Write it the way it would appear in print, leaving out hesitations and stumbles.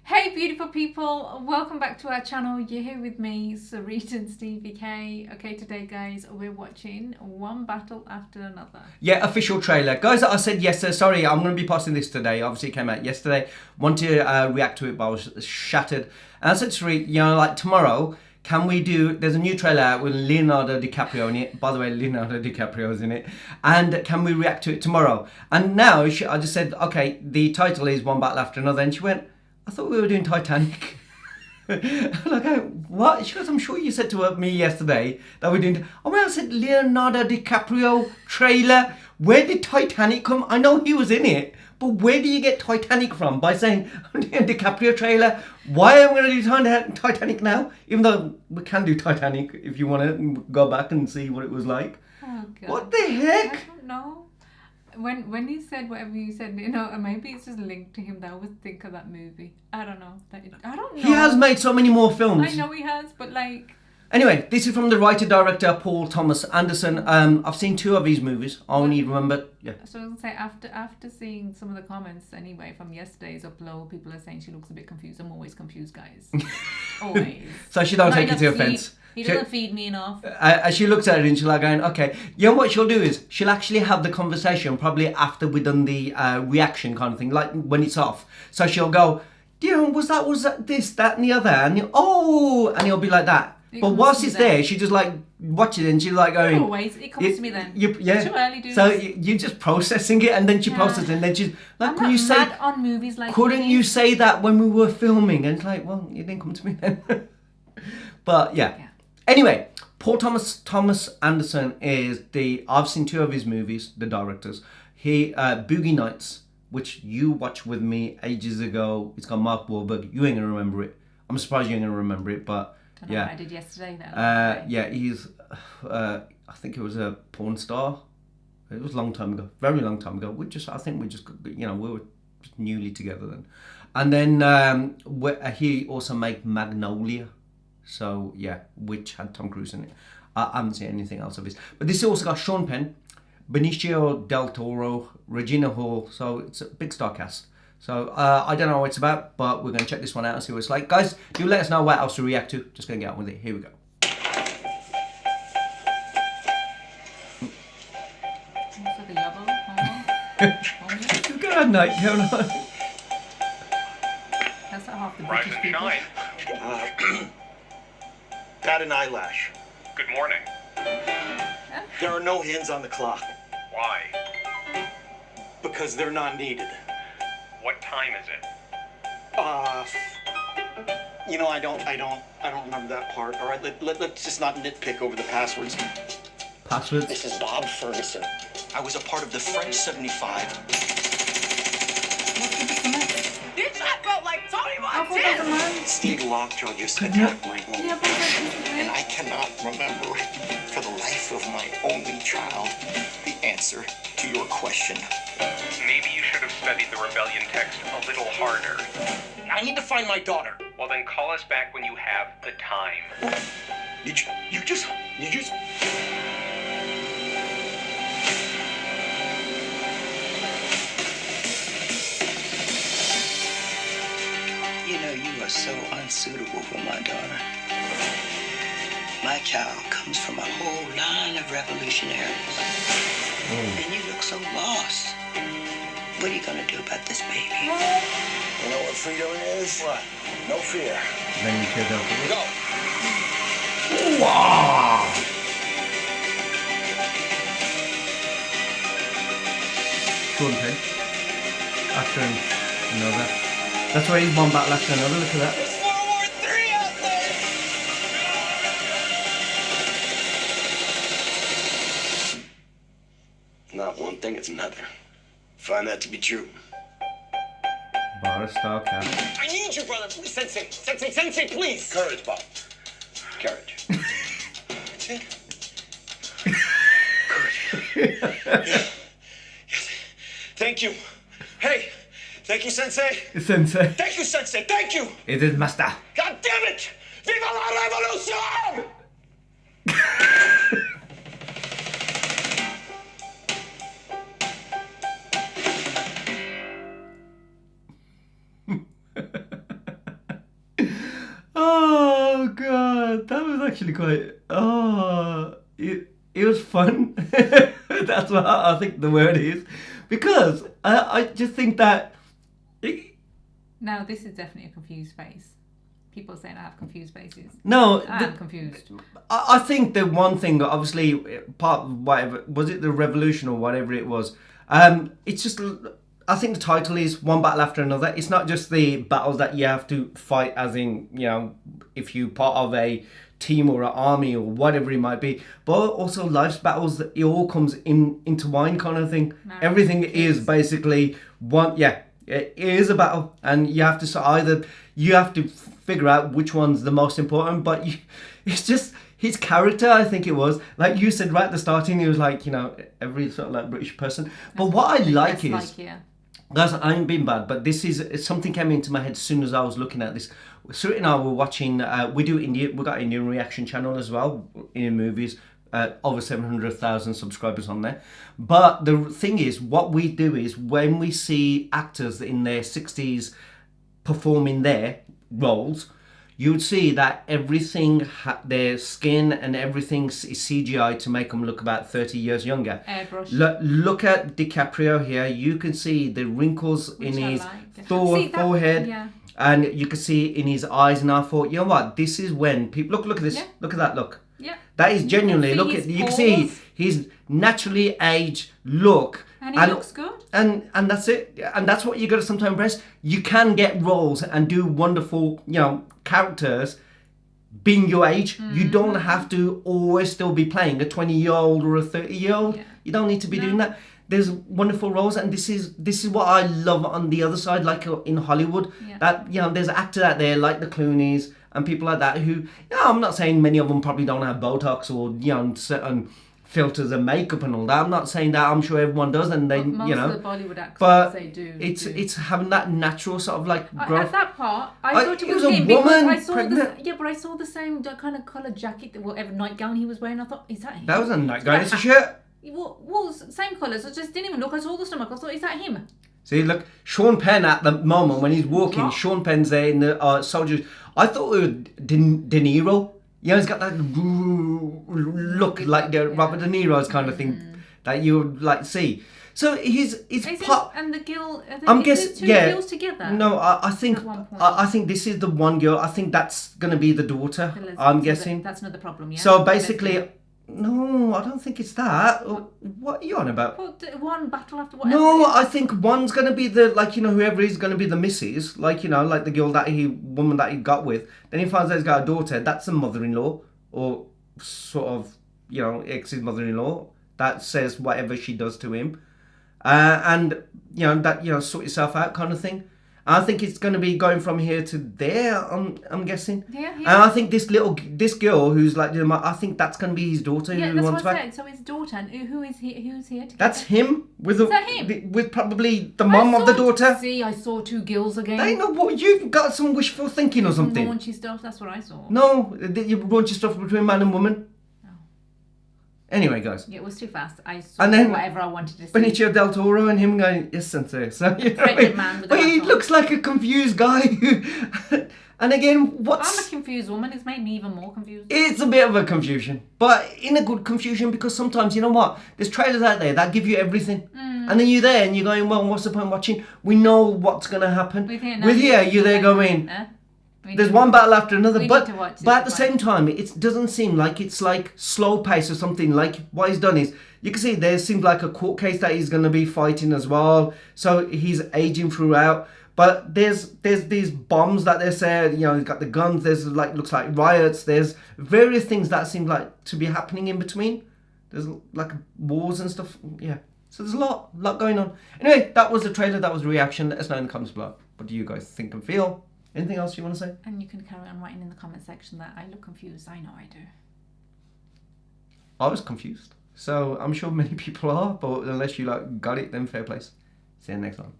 Hey beautiful people, welcome back to our channel. You're here with me, Sarita and Stevie K. Okay, today guys, we're watching one battle after another. Yeah, official trailer. Guys, I said yesterday, sorry, I'm going to be posting this today. Obviously it came out yesterday. Want to react to it, but I was shattered. And I said to Sarita, like tomorrow, can we do, there's a new trailer out with Leonardo DiCaprio in it. By the way, Leonardo DiCaprio is in it. And can we react to it tomorrow? And now I just said, okay, the title is One Battle After Another. And she went, I thought we were doing Titanic. I'm like, what? She goes, I'm sure you said to me yesterday that we're doing... Oh, well, I said Leonardo DiCaprio trailer. Where did Titanic come? I know he was in it, but where do you get Titanic from? By saying DiCaprio trailer? Why am I going to do Titanic now? Even though we can do Titanic if you want to go back and see what it was like. Oh, God. What the heck? I don't know. When you said whatever you said, maybe it's just linked to him that I always think of that movie. I don't know. I don't know. He has made so many more films. I know he has, but like... Anyway, this is from the writer-director Paul Thomas Anderson. I've seen 2 of his movies. I only remember... Yeah. So I was going to say, after seeing some of the comments anyway from yesterday's upload, people are saying she looks a bit confused. I'm always confused, guys. Always. So she don't take it to offence. He doesn't feed me enough. She looks at it and she's like going, okay. You know what she'll do is, she'll actually have the conversation probably after we've done the reaction kind of thing, like when it's off. So she'll go, was that this, that and the other? And and he'll be like that. But whilst it's there, she just like watch it and she's like going... Always, it comes to me then. Yeah. Too early, dude. So you're just processing it and then she processes it and then she's like, I'm can you say... mad on movies like couldn't you say that when we were filming? And it's like, well, you didn't come to me then. But yeah. Anyway, Paul Thomas Anderson is I've seen 2 of his movies, the directors. Boogie Nights, which you watched with me ages ago. It's got Mark Wahlberg. You ain't gonna remember it. I'm surprised you ain't gonna remember it, but don't know what I did yesterday though. yeah, he's I think it was a porn star. It was a long time ago, very long time ago. I think we were just newly together then. And then he also made Magnolia. So yeah, which had Tom Cruise in it. I haven't seen anything else of his. But this also got Sean Penn, Benicio Del Toro, Regina Hall. So it's a big star cast. So I don't know what it's about, but we're going to check this one out and see what it's like. Guys, do let us know what else to react to. Just going to get on with it. Here we go. Looks like a yellow. You've got a night going on. That's not half the Rise British and people. shine. Bat an eyelash. Good morning. There are no hands on the clock Why? because they're not needed. What time is it? I don't remember that part. All right, let's just not nitpick over the passwords. Passwords? This is Bob Ferguson. I was a part of the French 75. Bitch, I felt like Tony Montana. Steve Lockjaw just attacked my home. Yeah, but And I cannot remember, for the life of my only child, the answer to your question. Maybe you should have studied the rebellion text a little harder. I need to find my daughter. Well, then call us back when you have the time. You just... You are so unsuitable for my daughter. My child comes from a whole line of revolutionaries. And you look so lost. What are you gonna do about this baby? You know what freedom is? What? No fear. Then you killed out. Go. Wow! Sean Penn. After another. That's why he's one battle after another. Look at that. There's 4 more 3 out there. Not one thing, it's another. Find that to be true. Bar star cap. I need you, brother. Please, Sensei, please. Courage, Bob. Courage. That's it. Courage. Yes. Thank you. Hey, thank you, Sensei. Sensei. Thank you, Sensei. Thank you. It is master. God damn it! Viva la revolution! actually quite. It was fun. That's what I think the word is, because I just think that. Now this is definitely a confused face. People saying I have confused faces. No, I'm confused. I think the one thing, obviously, part of whatever was it, the revolution or whatever it was. It's just. I think the title is One Battle After Another. It's not just the battles that you have to fight, as in, if you're part of a team or an army or whatever it might be, but also life's battles. That it all comes intertwined, kind of thing. Everything is basically one. Yeah, it is a battle, and you have to you have to figure out which one's the most important. But it's just his character. I think it was like you said right at the starting. He was like every sort of like British person. But what I like is. Guys, I ain't been bad, but this is something came into my head as soon as I was looking at this. Surit and I were watching. We got Indian reaction channel as well, Indian movies. Over 700,000 subscribers on there. But the thing is, what we do is when we see actors in their 60s performing their roles, you would see that everything, their skin and everything is CGI to make them look about 30 years younger. Airbrush. Look at DiCaprio here. You can see the wrinkles in his forehead. Yeah. And you can see in his eyes. And I thought, you know what? This is when people... Look at this. Yeah. Look at that look. Yeah. That is genuinely... You can see his naturally aged look. And he looks good. And that's it. And that's what you got to sometimes embrace. You can get roles and do wonderful, characters being your age. Mm-hmm. You don't have to always still be playing a 20-year-old or a 30-year-old. Yeah. You don't need to be doing that. There's wonderful roles, and this is what I love on the other side, like in Hollywood. Yeah. That there's actors out there like the Clooneys and people like that who, I'm not saying many of them probably don't have Botox or certain filters and makeup and all that. I'm not saying that. I'm sure everyone does, and they, most of the Bollywood actors, but they do. It's having that natural sort of like growth. At that part, I thought it was a him woman because I saw pregnant. but I saw the same kind of coloured jacket, whatever nightgown he was wearing. I thought, is that him? That was a nightgown. It's a shirt. Well, same colours. I just didn't even look. I saw the stomach. I thought, is that him? See, look, Sean Penn at the moment when he's walking. Sean Penn's there in the soldiers. I thought it was De Niro. He's got that look like the Robert De Niro's kind of thing that you would like to see. So he's part. And the girl. I'm guessing, two girls together. No, I think this is the one girl. I think that's going to be the daughter. I'm guessing. That's not the problem. Yeah. So basically. No, I don't think it's that. What are you on about? Well, one battle after whatever. No, I think one's going to be the, whoever is going to be the missus. Like the girl woman that he got with. Then he finds out he's got a daughter. That's a mother-in-law. Or sort of, ex's mother-in-law. That says whatever she does to him. And, sort yourself out kind of thing. I think it's going to be going from here to there. I'm guessing. Yeah. And I think this girl who's like, I think that's going to be his daughter. Yeah, that's what I said. So his daughter, and who's here together? That's him with with probably the mum of the daughter. See, I saw two girls again. They know what you've got some wishful thinking or something. Raunchy stuff. That's what I saw. No, you raunchy stuff between man and woman. Anyway, guys. Yeah, it was too fast. I saw whatever I wanted to see. Benicio Del Toro and him going, yes, sensei. So, man with but he looks like a confused guy. And again, I'm a confused woman. It's made me even more confused. It's a bit of a confusion. But in a good confusion, because sometimes, you know what? There's trailers out there that give you everything. And then you're there and you're going, well, what's the point of watching? We know what's going to happen. With here, you're there going... There's one battle after another, but at the same time, it doesn't seem like it's like slow pace or something. Like what he's done is, you can see there seems like a court case that he's going to be fighting as well. So he's aging throughout. But there's these bombs that they say, he's got the guns. There's looks like riots. There's various things that seem like to be happening in between. There's like wars and stuff. Yeah. So there's a lot going on. Anyway, that was the trailer. That was the reaction. Let us know in the comments below. What do you guys think and feel? Anything else you want to say? And you can carry on writing in the comment section that I look confused. I know I do. I was confused. So I'm sure many people are, but unless you got it, then fair play. See you next time.